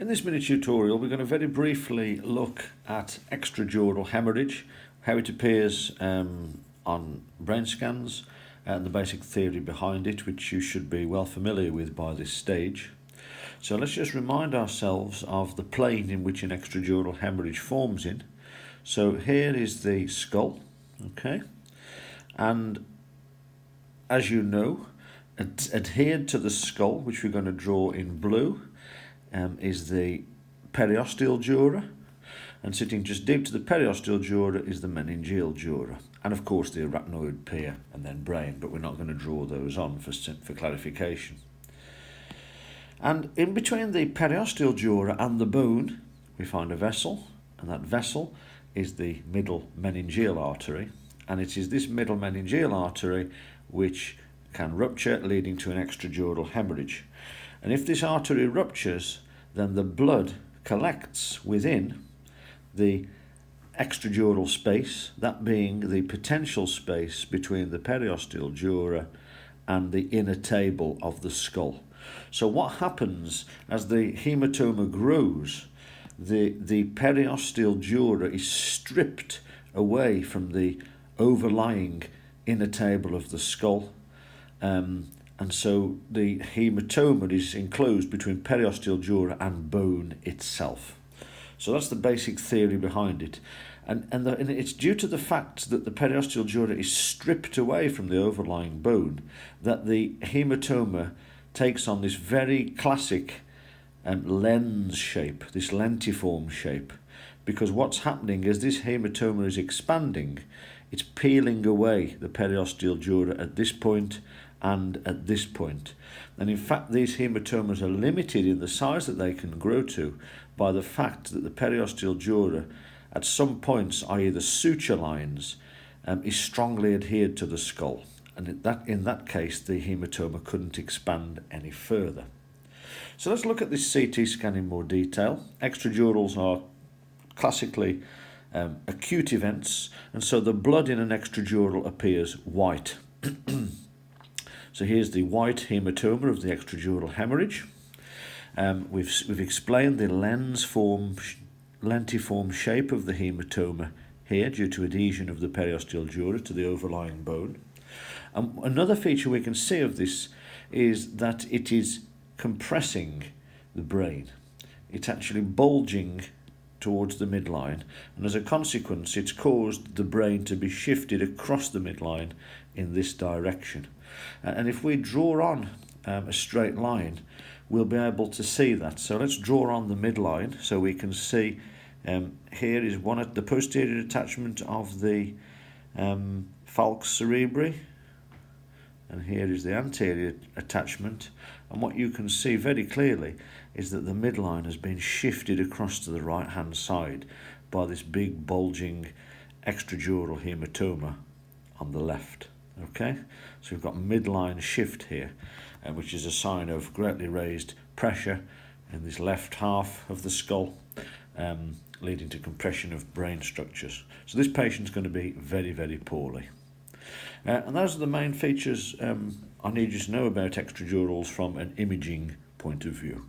In this mini tutorial, we're going to very briefly look at extradural hemorrhage, how it appears on brain scans, and the basic theory behind it, which you should be well familiar with by this stage. So let's just remind ourselves of the plane in which an extradural hemorrhage forms in. So here is the skull, okay, and as you know, adhered to the skull, which we're going to draw in blue, is the periosteal dura, and sitting just deep to the periosteal dura is the meningeal dura, and of course the arachnoid pier and then brain, but we're not going to draw those on for clarification. And in between the periosteal dura and the bone we find a vessel, and that vessel is the middle meningeal artery, and it is this middle meningeal artery which can rupture, leading to an extradural hemorrhage. And if this artery ruptures, then the blood collects within the extradural space, that being the potential space between the periosteal dura and the inner table of the skull. So what happens as the hematoma grows, the periosteal dura is stripped away from the overlying inner table of the skull, and so the hematoma is enclosed between periosteal dura and bone itself. So that's the basic theory behind it. And it's due to the fact that the periosteal dura is stripped away from the overlying bone that the hematoma takes on this very classic lens shape, this lentiform shape, because what's happening is this hematoma is expanding, it's peeling away the periosteal dura at this point and at this point. And in fact, these hematomas are limited in the size that they can grow to by the fact that the periosteal dura at some points, i.e. the suture lines, is strongly adhered to the skull. And in that case, the hematoma couldn't expand any further. So let's look at this CT scan in more detail. Extradurals are classically acute events, and so the blood in an extradural appears white. So here's the white hematoma of the extradural hemorrhage. We've explained the lentiform shape of the hematoma here due to adhesion of the periosteal dura to the overlying bone. Another feature we can see of this is that it is compressing the brain. It's actually bulging towards the midline, and as a consequence it's caused the brain to be shifted across the midline in this direction. And if we draw on a straight line, we'll be able to see that. So let's draw on the midline so we can see here is one at the posterior attachment of the falx cerebri, and here is the anterior attachment, and what you can see very clearly is that the midline has been shifted across to the right hand side by this big bulging extradural hematoma on the left. Okay, so we've got midline shift here, which is a sign of greatly raised pressure in this left half of the skull, leading to compression of brain structures. So this patient's going to be very, very poorly. And those are the main features I need you to know about extradurals from an imaging point of view.